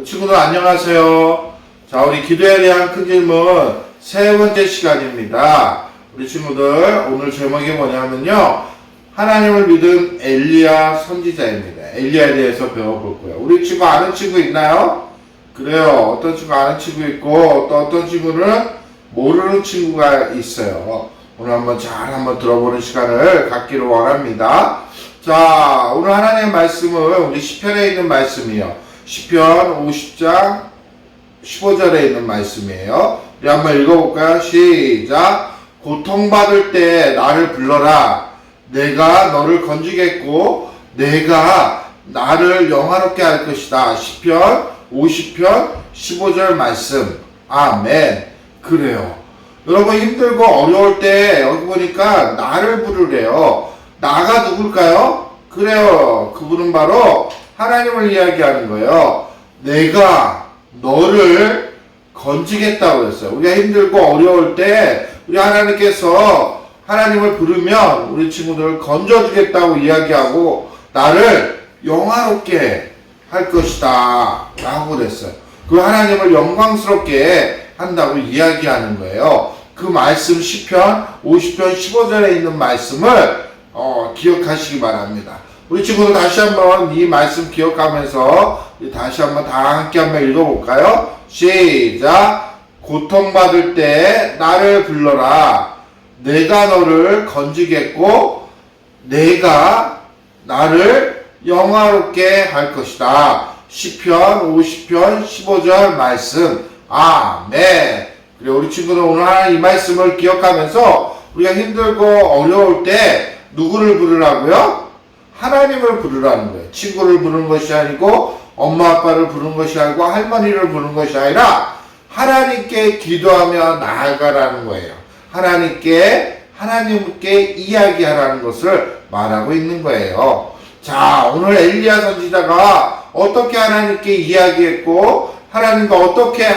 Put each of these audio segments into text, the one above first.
친구들 안녕하세요. 자, 우리 기도에 대한 큰 질문 세 번째 시간입니다. 우리 친구들 오늘 제목이 뭐냐면요, 하나님을 믿은 엘리야 선지자입니다. 엘리야에 대해서 배워볼 거예요. 우리 친구 아는 친구 있나요? 그래요. 어떤 친구 아는 친구 있고 또 어떤 친구는 모르는 친구가 있어요. 오늘 한번 들어보는 시간을 갖기를 원합니다. 자, 오늘 하나님의 말씀은 우리 시편에 있는 말씀이에요. 시편 50장 15절에 있는 말씀이에요. 우리 한번 읽어볼까요? 시작. 고통받을 때 나를 불러라. 내가 너를 건지겠고 내가 나를 영화롭게 할 것이다. 시편 50편 15절 말씀. 아멘. 그래요. 여러분 힘들고 어려울 때 여기 보니까 나를 부르래요. 나가 누굴까요? 그래요. 그분은 바로 하나님을 이야기하는 거예요. 내가 너를 건지겠다고 했어요. 우리가 힘들고 어려울 때 우리 하나님께서 하나님을 부르면 우리 친구들을 건져주겠다고 이야기하고 나를 영화롭게 할 것이다 라고 그랬어요. 그 하나님을 영광스럽게 한다고 이야기하는 거예요. 그 말씀 시편 50편 15절에 있는 말씀을 기억하시기 바랍니다. 우리 친구들 다시 한번 이 말씀 기억하면서 다시 한번 다 함께 한번 읽어볼까요? 시작. 고통받을 때 나를 불러라. 내가 너를 건지겠고 내가 나를 영화롭게 할 것이다. 시편 50편 15절 말씀. 아멘. 그래, 우리 친구들 오늘 이 말씀을 기억하면서 우리가 힘들고 어려울 때 누구를 부르라고요? 하나님을 부르라는 거예요. 친구를 부르는 것이 아니고 엄마 아빠를 부르는 것이 아니고 할머니를 부르는 것이 아니라 하나님께 기도하며 나아가라는 거예요. 하나님께 이야기하라는 것을 말하고 있는 거예요. 자, 오늘 엘리야 선지자가 어떻게 하나님께 이야기했고 하나님과 어떻게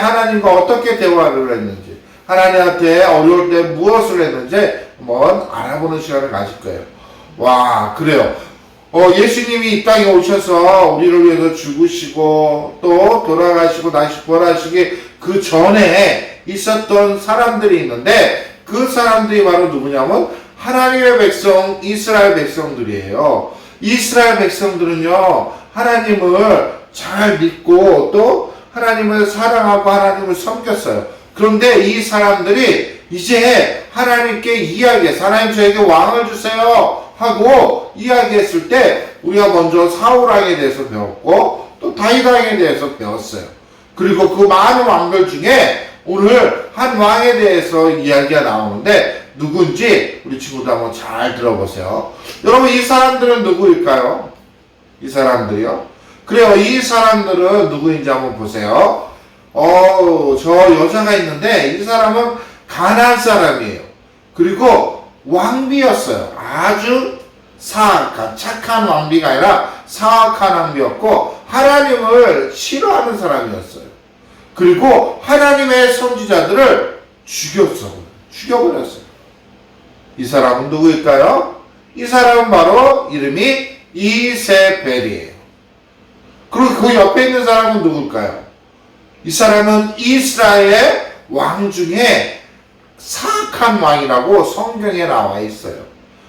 대화를 했는지, 하나님한테 어려울 때 무엇을 했는지 한번 알아보는 시간을 가질 거예요. 와, 그래요. 예수님이 이 땅에 오셔서 우리를 위해서 죽으시고 또 돌아가시고 다시 부활하시기 그 전에 있었던 사람들이 있는데 그 사람들이 바로 누구냐면 하나님의 백성, 이스라엘 백성들이에요. 이스라엘 백성들은요, 하나님을 잘 믿고 또 하나님을 사랑하고 하나님을 섬겼어요. 그런데 이 사람들이 이제 하나님께 하나님 저에게 왕을 주세요 하고 이야기했을 때 우리가 먼저 사울왕에 대해서 배웠고 또 다윗왕에 대해서 배웠어요. 그리고 그 많은 왕들 중에 오늘 한 왕에 대해서 이야기가 나오는데 누군지 우리 친구들 한번 잘 들어보세요. 여러분, 이 사람들은 누구일까요? 이 사람들이요? 그래요. 이 사람들은 누구인지 한번 보세요. 저 여자가 있는데 이 사람은 가나안 사람이에요. 그리고 왕비였어요. 아주 사악한, 착한 왕비가 아니라 사악한 왕비였고 하나님을 싫어하는 사람이었어요. 그리고 하나님의 선지자들을 죽여버렸어요. 이 사람은 누구일까요? 이 사람은 바로 이름이 이세벨이에요. 그리고 그 옆에 있는 사람은 누굴까요? 이 사람은 이스라엘의 왕 중에 사악한 왕이라고 성경에 나와 있어요.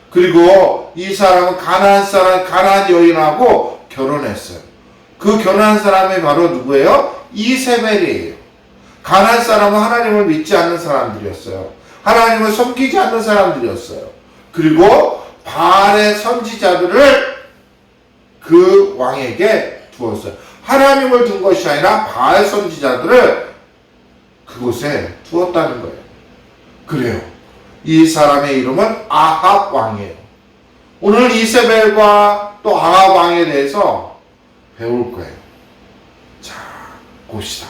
그리고 이 사람은 가나안 여인하고 결혼했어요. 그 결혼한 사람이 바로 누구예요? 이세벨이에요. 가나안 사람은 하나님을 믿지 않는 사람들이었어요. 하나님을 섬기지 않는 사람들이었어요. 그리고 바알의 선지자들을 그 왕에게 두었어요. 하나님을 둔 것이 아니라 바알 선지자들을 그곳에 두었다는 거예요. 그래요. 이 사람의 이름은 아합 왕이에요. 오늘 이세벨과 또 아합 왕에 대해서 배울 거예요. 자, 봅시다.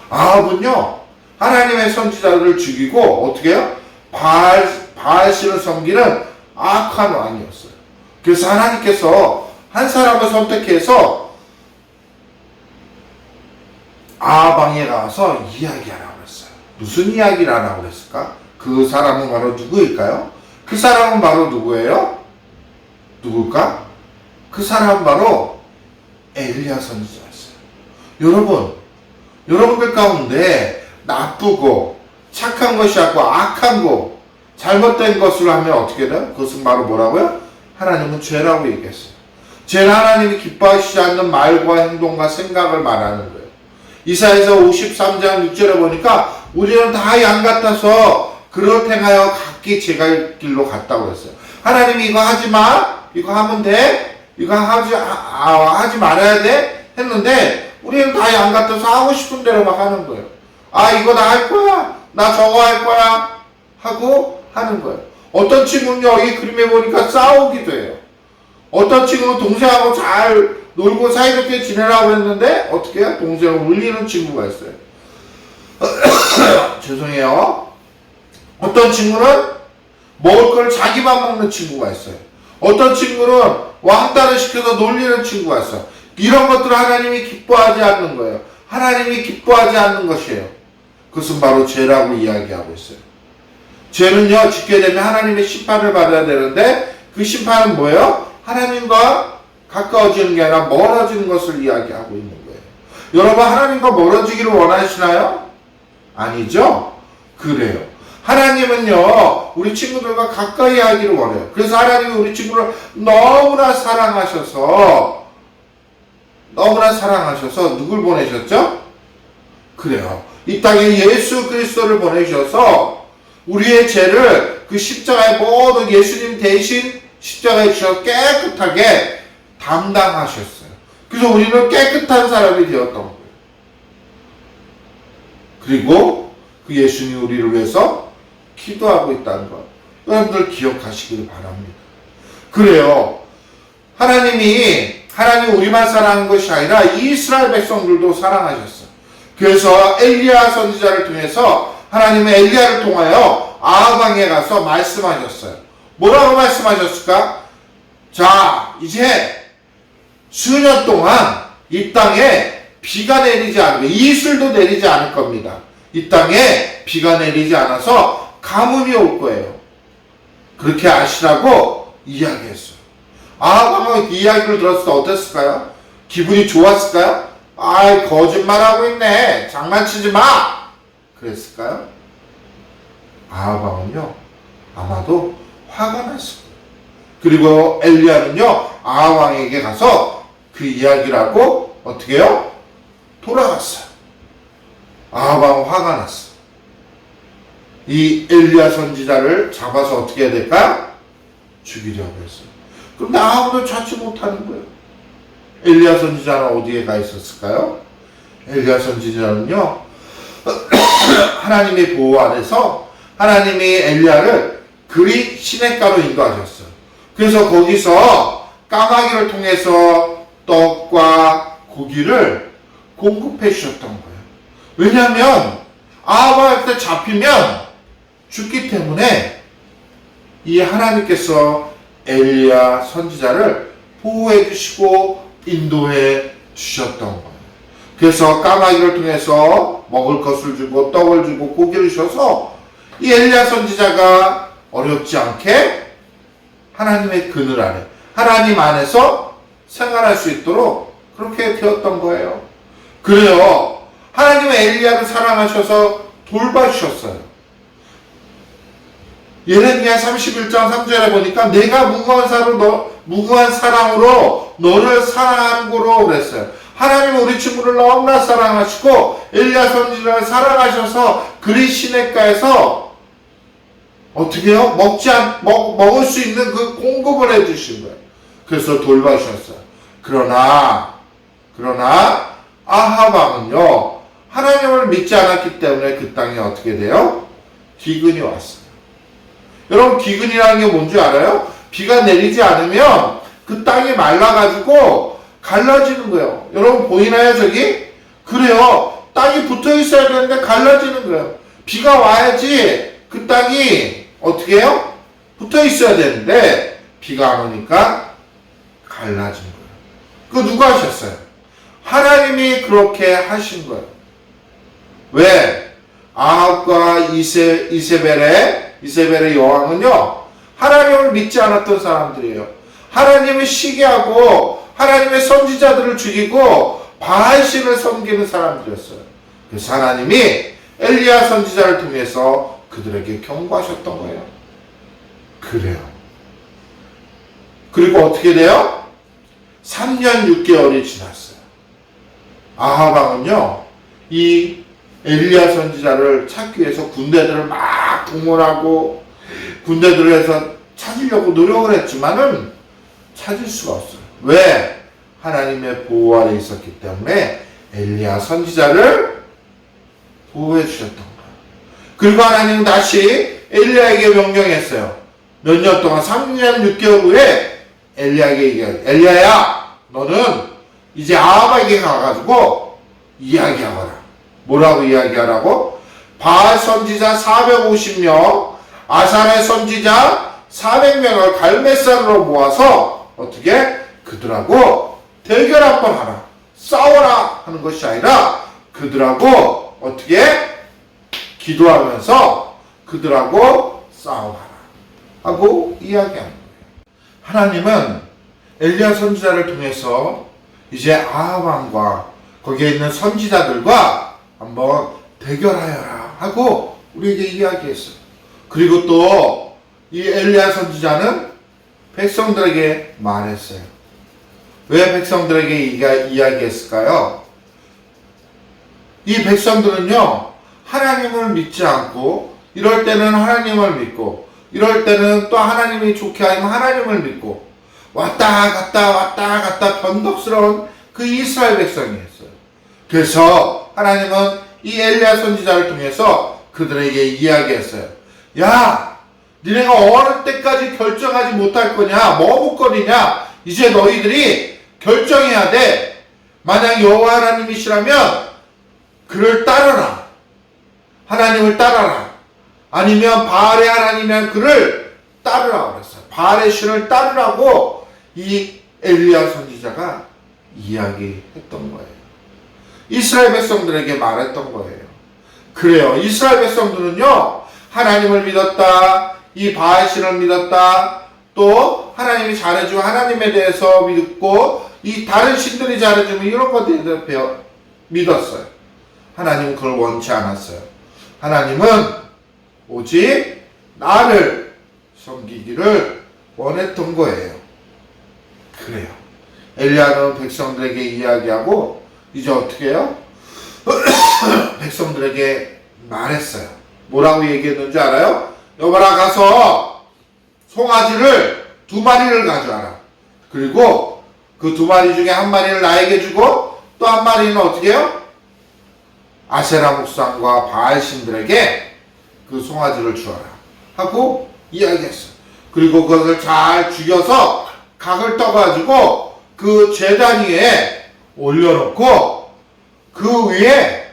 아합은요, 하나님의 선지자들을 죽이고 어떻게 해요? 바알 신을 섬기는 악한 왕이었어요. 그래서 하나님께서 한 사람을 선택해서 아합 왕에 가서 이야기하라고 그랬어요. 무슨 이야기를 하라고 그랬을까? 그 사람은 바로 누구일까요? 그 사람은 바로 누구예요? 누굴까? 그 사람은 바로 엘리야 선지자였어요. 여러분, 여러분들 가운데 나쁘고 착한 것이 아니고 악한 거, 잘못된 것을 하면 어떻게 돼요? 그것은 바로 뭐라고요? 하나님은 죄라고 얘기했어요. 죄는 하나님이 기뻐하시지 않는 말과 행동과 생각을 말하는 거예요. 이사야서 53장 6절에 보니까 우리는 다 양 같아서 그릇 행하여 각기 제갈 길로 갔다고 했어요. 하나님이 이거 하지 마, 이거 하면 돼, 이거 하지 말아야 돼 했는데 우리는 다 양 같아서 하고 싶은 대로 막 하는 거예요. 아, 이거 나 할 거야, 나 저거 할 거야 하고 하는 거예요. 어떤 친구는 여기 그림에 보니까 싸우기도 해요. 어떤 친구는 동생하고 잘 놀고 사이좋게 지내라고 했는데 어떻게 해요? 동생을 울리는 친구가 있어요. 죄송해요. 어떤 친구는 먹을 걸 자기만 먹는 친구가 있어요. 어떤 친구는 왕따를 시켜서 놀리는 친구가 있어요. 이런 것들을 하나님이 기뻐하지 않는 거예요. 하나님이 기뻐하지 않는 것이에요. 그것은 바로 죄라고 이야기하고 있어요. 죄는요, 짓게 되면 하나님의 심판을 받아야 되는데 그 심판은 뭐예요? 하나님과 가까워지는 게 아니라 멀어지는 것을 이야기하고 있는 거예요. 여러분, 하나님과 멀어지기를 원하시나요? 아니죠? 그래요. 하나님은요, 우리 친구들과 가까이 하기를 원해요. 그래서 하나님이 우리 친구를 너무나 사랑하셔서 누굴 보내셨죠? 그래요. 이 땅에 예수 그리스도를 보내셔서 우리의 죄를 그 십자가에 모두 예수님 대신 십자가에 주셔서 깨끗하게 담당하셨어요. 그래서 우리는 깨끗한 사람이 되었던 거예요. 그리고 그 예수님이 우리를 위해서 기도하고 있다는 것, 여러분들 기억하시기를 바랍니다. 그래요. 하나님 우리만 사랑한 것이 아니라 이스라엘 백성들도 사랑하셨어요. 그래서 엘리야 선지자를 통해서 하나님은 엘리야를 통하여 아합 왕에 가서 말씀하셨어요. 뭐라고 말씀하셨을까? 자, 이제 수년 동안 이 땅에 비가 내리지 않고 이슬도 내리지 않을 겁니다. 이 땅에 비가 내리지 않아서 가뭄이 올 거예요. 그렇게 아시라고 이야기했어요. 아합 왕은 이 이야기를 들었을 때 어땠을까요? 기분이 좋았을까요? 아이, 거짓말하고 있네, 장난치지 마, 그랬을까요? 아합 왕은요, 아마도 화가 났을 거예요. 그리고 엘리야는요, 아합 왕에게 가서 그 이야기를 하고 어떻게 해요? 돌아갔어요. 아합 왕은 화가 났어요. 이 엘리야 선지자를 잡아서 어떻게 해야 될까요? 죽이려고 했어요. 그런데 아무도 찾지 못하는 거예요. 엘리야 선지자는 어디에 가 있었을까요? 엘리야 선지자는요, 하나님의 보호 아래서 하나님이 엘리야를 그릿 시냇가로 인도하셨어요. 그래서 거기서 까마귀를 통해서 떡과 고기를 공급해 주셨던 거예요. 왜냐하면 아합한테 잡히면 죽기 때문에 이 하나님께서 엘리야 선지자를 보호해 주시고 인도해 주셨던 거예요. 그래서 까마귀를 통해서 먹을 것을 주고 떡을 주고 고기를 주셔서 이 엘리야 선지자가 어렵지 않게 하나님의 그늘 아래, 하나님 안에서 생활할 수 있도록 그렇게 되었던 거예요. 그래요. 하나님은 엘리야를 사랑하셔서 돌봐주셨어요. 예레미야 31장 3절에 보니까 내가 무궁한 사랑으로 너를 사랑하는 거로 그랬어요. 하나님은 우리 친구를 너무나 사랑하시고 엘리야 선지자를 사랑하셔서 그릿 시냇가에서 어떻게 해요? 먹을 수 있는 그 공급을 해주신 거예요. 그래서 돌봐주셨어요. 그러나 아합 왕은요, 하나님을 믿지 않았기 때문에 그 땅에 어떻게 돼요? 기근이 왔어요. 여러분, 기근이라는 게 뭔지 알아요? 비가 내리지 않으면 그 땅이 말라가지고 갈라지는 거예요. 여러분 보이나요, 저기? 그래요. 땅이 붙어 있어야 되는데 갈라지는 거예요. 비가 와야지 그 땅이 어떻게 해요? 붙어 있어야 되는데 비가 안 오니까 갈라진 거예요. 그거 누가 하셨어요? 하나님이 그렇게 하신 거예요. 왜? 아합과 이세벨의 여왕은요, 하나님을 믿지 않았던 사람들이에요. 하나님을 시기하고 하나님의 선지자들을 죽이고 바알신을 섬기는 사람들이었어요. 그래서 하나님이 엘리야 선지자를 통해서 그들에게 경고하셨던 거예요. 그래요. 그리고 어떻게 돼요? 3년 6개월이 지났어요. 아합 왕은요, 이 엘리야 선지자를 찾기 위해서 군대들을 막 동원하고 군대들을 해서 찾으려고 노력을 했지만은 찾을 수가 없어요. 왜? 하나님의 보호 아래 있었기 때문에 엘리야 선지자를 보호해 주셨던 거예요. 그리고 하나님은 다시 엘리야에게 명령했어요. 몇 년 동안 3년 6개월 후에 엘리야에게 얘기해요. 엘리야야, 너는 이제 아합에게 가가지고 이야기하거라. 뭐라고 이야기하라고? 바알 선지자 450명, 아사의 선지자 400명을 갈멜산으로 모아서 어떻게? 그들하고 대결 한번 하라. 싸워라 하는 것이 아니라 그들하고 어떻게? 기도하면서 그들하고 싸워라 하고 이야기하는 거예요. 하나님은 엘리야 선지자를 통해서 이제 아합 왕과 거기에 있는 선지자들과 한번 대결하여라 하고 우리에게 이야기했어요. 그리고 또 이 엘리야 선지자는 백성들에게 말했어요. 왜 백성들에게 이야기했을까요? 이 백성들은요, 하나님을 믿지 않고 이럴 때는 하나님을 믿고 이럴 때는 또 하나님이 좋게 하면 하나님을 믿고 왔다 갔다 변덕스러운 그 이스라엘 백성이었어요. 그래서 하나님은 이 엘리야 선지자를 통해서 그들에게 이야기했어요. 야, 니네가 어느 때까지 결정하지 못할 거냐? 머뭇거리냐? 이제 너희들이 결정해야 돼. 만약 여호와 하나님이시라면 그를 따르라. 하나님을 따르라. 아니면 바알의 하나님이면 그를 따르라 그랬어요. 바알의 신을 따르라고 이 엘리야 선지자가 이야기했던 거예요. 이스라엘 백성들에게 말했던 거예요. 그래요. 이스라엘 백성들은요, 하나님을 믿었다. 이 바알 신을 믿었다. 또 하나님이 잘해주고 하나님에 대해서 믿고 이 다른 신들이 잘해주면 이런 것들에 대해서 믿었어요. 하나님은 그걸 원치 않았어요. 하나님은 오직 나를 섬기기를 원했던 거예요. 그래요. 엘리야는 백성들에게 이야기하고 이제 어떻게 해요? 백성들에게 말했어요. 뭐라고 얘기했는지 알아요? 여봐라, 가서 송아지를 2마리를 가져와라. 그리고 그 2마리 중에 1마리를 나에게 주고 또 1마리는 어떻게 해요? 아세라 목상과 바알 신들에게 그 송아지를 주어라 하고 이야기했어요. 그리고 그것을 잘 죽여서 각을 떠가지고 그 제단 위에 올려놓고 그 위에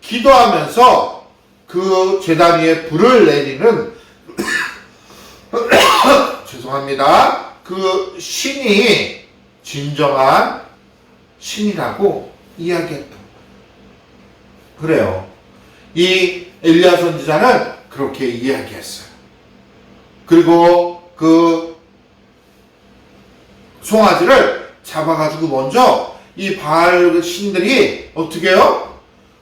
기도하면서 그 제단 위에 불을 내리는 죄송합니다. 그 신이 진정한 신이라고 이야기했던 거예요. 그래요. 이 엘리야 선지자는 그렇게 이야기했어요. 그리고 그 송아지를 잡아가지고 먼저 이 바알 신들이 어떻게 해요?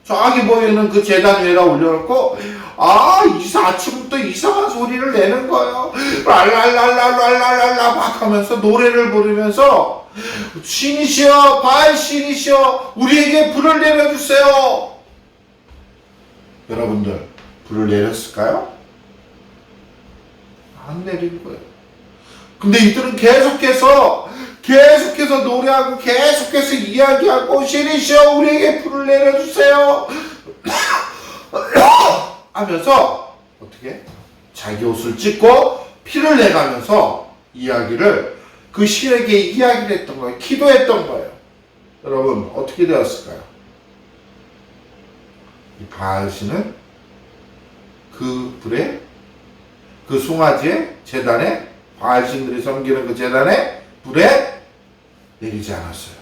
저기 보이는 그 제단 위에다 올려놓고 아침부터 이상한 소리를 내는 거예요. 랄랄랄랄랄랄랄라 막 하면서 노래를 부르면서 신이시여, 바알 신이시여, 우리에게 불을 내려주세요. 여러분들, 불을 내렸을까요? 안 내린 거예요. 근데 이들은 계속해서 노래하고 계속해서 이야기하고 신이시여 우리에게 불을 내려주세요 하면서 어떻게? 자기 옷을 찢고 피를 내가면서 이야기를 그 신에게 이야기를 했던 거예요. 기도했던 거예요. 여러분, 어떻게 되었을까요? 이 바알 신은 그 불에, 그 송아지의 제단에, 바알 신들이 섬기는 그 제단에 불에 내리지 않았어요.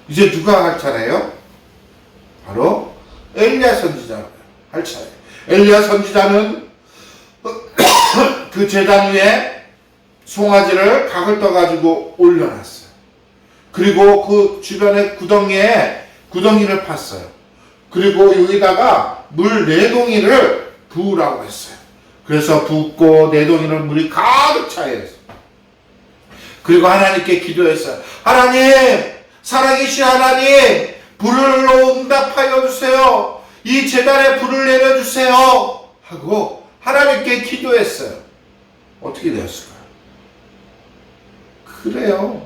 이제 누가 할 차례예요? 바로 엘리야 선지자가 할 차례예요. 엘리야 선지자는 그 제단 위에 송아지를 각을 떠가지고 올려놨어요. 그리고 그 주변에 구덩이를 팠어요. 그리고 여기다가 물 4동이를 부으라고 했어요. 그래서 붓고 4동이를 물이 가득 차야 했어요. 그리고 하나님께 기도했어요. 하나님, 살아계신 하나님, 불을 응답하여 주세요. 이 제단에 불을 내려주세요. 하고 하나님께 기도했어요. 어떻게 되었을까요? 그래요.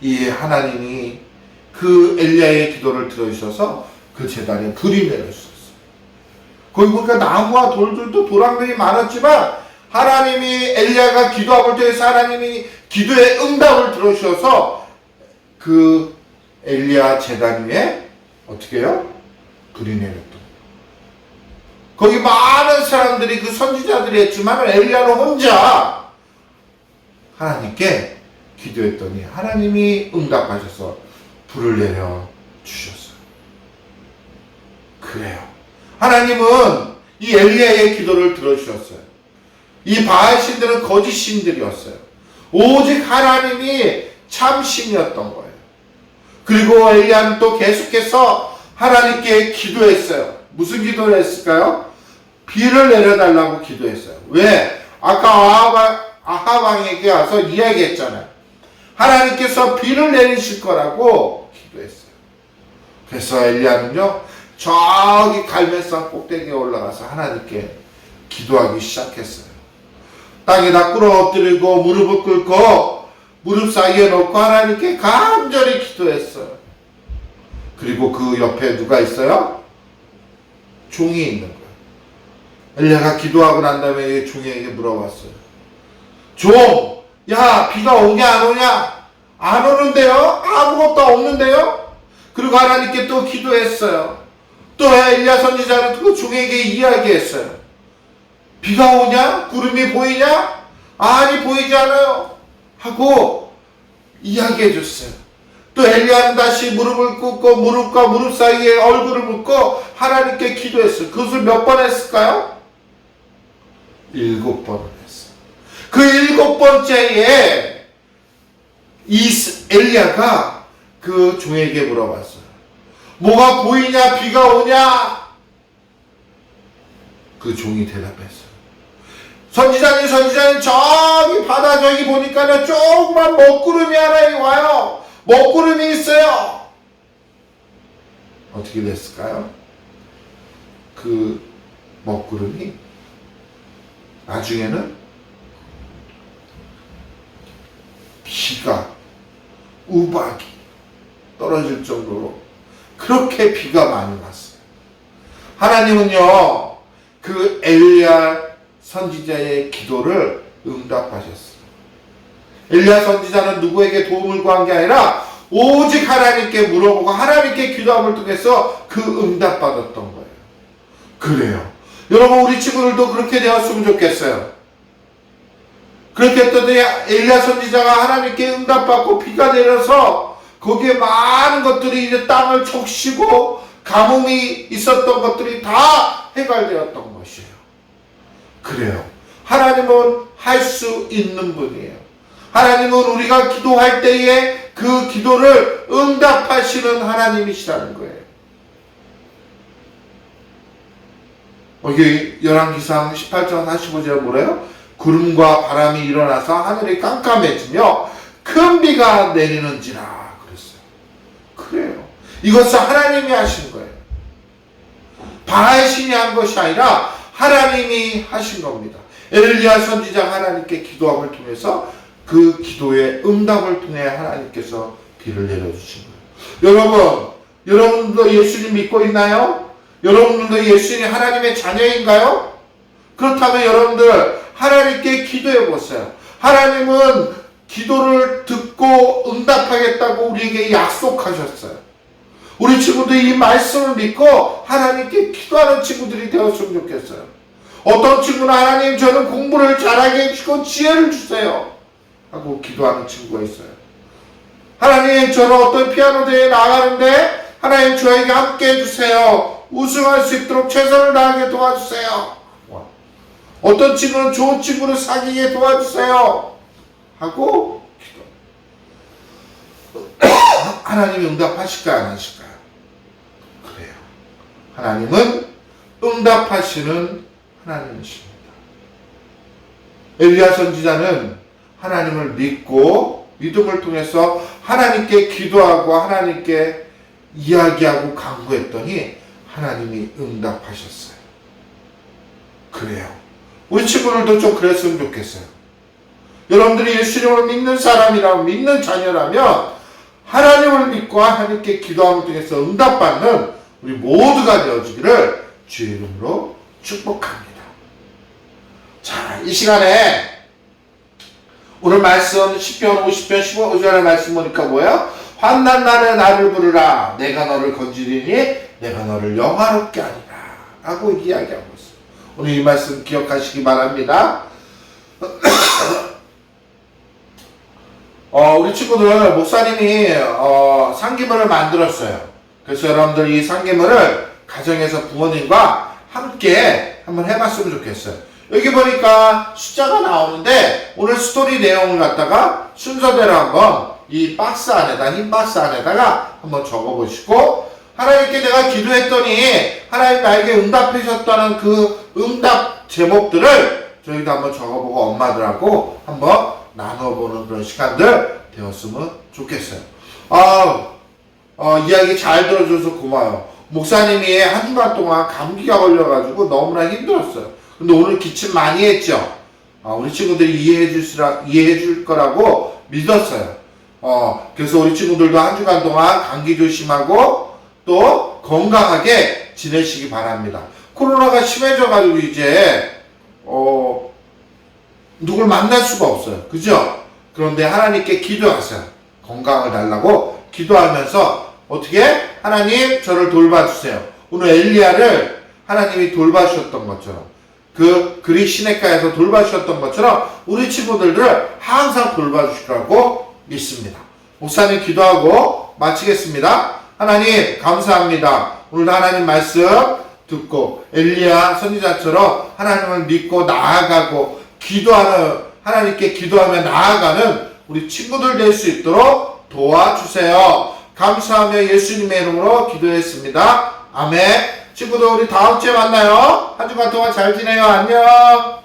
이 하나님이 그 엘리야의 기도를 들어주셔서 그 제단에 불이 내려주셨어요. 거기 보니까 나무와 돌들도 도랑들이 많았지만 하나님이 엘리야가 기도하고 때에서 하나님이 기도의 응답을 들어주셔서 그 엘리야 제단 위에 어떻게 해요? 불이 내렸던. 거기 많은 사람들이 그 선지자들이 했지만 엘리야는 혼자 하나님께 기도했더니 하나님이 응답하셔서 불을 내려 주셨어요. 그래요. 하나님은 이 엘리야의 기도를 들어주셨어요. 이 바알 신들은 거짓 신들이었어요. 오직 하나님이 참 신이었던 거예요. 그리고 엘리야는 또 계속해서 하나님께 기도했어요. 무슨 기도를 했을까요? 비를 내려달라고 기도했어요. 왜? 아까 아합 왕에게 와서 이야기했잖아요. 하나님께서 비를 내리실 거라고 기도했어요. 그래서 엘리야는요, 저기 갈멜산 꼭대기에 올라가서 하나님께 기도하기 시작했어요. 땅에다 꿇어 엎드리고 무릎을 꿇고 무릎 사이에 놓고 하나님께 간절히 기도했어요. 그리고 그 옆에 누가 있어요? 종이 있는 거예요. 엘리야가 기도하고 난 다음에 종에게 물어봤어요. 종, 야, 비가 오냐 안 오냐? 안 오는데요? 아무것도 없는데요? 그리고 하나님께 또 기도했어요. 또 엘리야 선지자는 그 종에게 이야기했어요. 비가 오냐? 구름이 보이냐? 아니, 보이지 않아요. 하고 이야기해 줬어요. 또 엘리야는 다시 무릎을 꿇고 무릎과 무릎 사이에 얼굴을 묻고 하나님께 기도했어요. 그것을 몇 번 했을까요? 7번을 했어요. 그 7번째에 엘리야가 그 종에게 물어봤어요. 뭐가 보이냐? 비가 오냐? 그 종이 대답했어요. 선지자님, 저기 바다 저기 보니까요, 조그만 먹구름이 하나 와요. 먹구름이 있어요. 어떻게 됐을까요? 그 먹구름이 나중에는 비가, 우박이 떨어질 정도로 그렇게 비가 많이 왔어요. 하나님은요, 그 엘리야 선지자의 기도를 응답하셨어요. 엘리야 선지자는 누구에게 도움을 구한 게 아니라 오직 하나님께 물어보고 하나님께 기도함을 통해서 그 응답받았던 거예요. 그래요. 여러분, 우리 친구들도 그렇게 되었으면 좋겠어요. 그렇게 했더니 엘리야 선지자가 하나님께 응답받고 비가 내려서 거기에 많은 것들이 이제 땅을 적시고 가뭄이 있었던 것들이 다 해결되었던 것이에요. 그래요. 하나님은 할 수 있는 분이에요. 하나님은 우리가 기도할 때에 그 기도를 응답하시는 하나님이시라는 거예요. 여기 열왕기상 18장 45절에 뭐래요? 구름과 바람이 일어나서 하늘이 깜깜해지며 큰 비가 내리는지라 그랬어요. 그래요. 이것은 하나님이 하신 거예요. 바알 신이 한 것이 아니라 하나님이 하신 겁니다. 엘리야 선지자 하나님께 기도함을 통해서 그 기도의 응답을 통해 하나님께서 비를 내려주신 거예요. 여러분도 예수님 믿고 있나요? 여러분들도 예수님이 하나님의 자녀인가요? 그렇다면 여러분들 하나님께 기도해 보세요. 하나님은 기도를 듣고 응답하겠다고 우리에게 약속하셨어요. 우리 친구들이 이 말씀을 믿고 하나님께 기도하는 친구들이 되었으면 좋겠어요. 어떤 친구는 하나님, 저는 공부를 잘하게 해주시고 지혜를 주세요 하고 기도하는 친구가 있어요. 하나님, 저는 어떤 피아노 대회에 나가는데 하나님 저에게 함께 해주세요. 우승할 수 있도록 최선을 다하게 도와주세요. 어떤 친구는 좋은 친구를 사귀게 도와주세요 하고 기도. 하나님이 응답하실까요, 안 하실까요? 그래요. 하나님은 응답하시는 하나님이십니다. 엘리야 선지자는 하나님을 믿고 믿음을 통해서 하나님께 기도하고 하나님께 이야기하고 간구했더니 하나님이 응답하셨어요. 그래요. 우리 친구들도 좀 그랬으면 좋겠어요. 여러분들이 예수님을 믿는 사람이라면, 믿는 자녀라면 하나님을 믿고 하나님께 기도함을 통해서 응답받는 우리 모두가 되어지기를 주의 이름으로 축복합니다. 자, 이 시간에 오늘 말씀 10편 50편 15절의 말씀 보니까 뭐예요? 환난 날에 나를 부르라 내가 너를 건지리니 내가 너를 영화롭게 하리라 라고 이야기하고 있어요. 오늘 이 말씀 기억하시기 바랍니다. 우리 친구들 목사님이 상기물을 만들었어요. 그래서 여러분들 이 상기물을 가정에서 부모님과 함께 한번 해봤으면 좋겠어요. 여기 보니까 숫자가 나오는데 오늘 스토리 내용을 갖다가 순서대로 한번 이 박스 안에다, 흰 박스 안에다가 한번 적어보시고 하나님께 내가 기도했더니 하나님 나에게 응답하셨다는 그 응답 제목들을 저희도 한번 적어보고 엄마들하고 한번 나눠보는 그런 시간들 되었으면 좋겠어요. 이야기 잘 들어줘서 고마워요. 목사님이 한 주간 동안 감기가 걸려가지고 너무나 힘들었어요. 근데 오늘 기침 많이 했죠. 우리 친구들이 이해해 줄 거라고 믿었어요. 그래서 우리 친구들도 한 주간 동안 감기 조심하고 또 건강하게 지내시기 바랍니다. 코로나가 심해져가지고 이제 누굴 만날 수가 없어요. 그죠? 그런데 하나님께 기도하세요. 건강을 달라고 기도하면서 어떻게? 하나님 저를 돌봐주세요. 오늘 엘리야를 하나님이 돌봐주셨던 것처럼 그 그리 시내가에서 돌봐주셨던 것처럼 우리 친구들을 항상 돌봐주시라고 믿습니다. 목사님 기도하고 마치겠습니다. 하나님 감사합니다. 오늘도 하나님 말씀 듣고 엘리야 선지자처럼 하나님을 믿고 나아가고 기도하는 하나님께 기도하며 나아가는 우리 친구들 될 수 있도록 도와주세요. 감사하며 예수님의 이름으로 기도했습니다. 아멘. 친구들 우리 다음 주에 만나요. 한 주간 동안 잘 지내요. 안녕.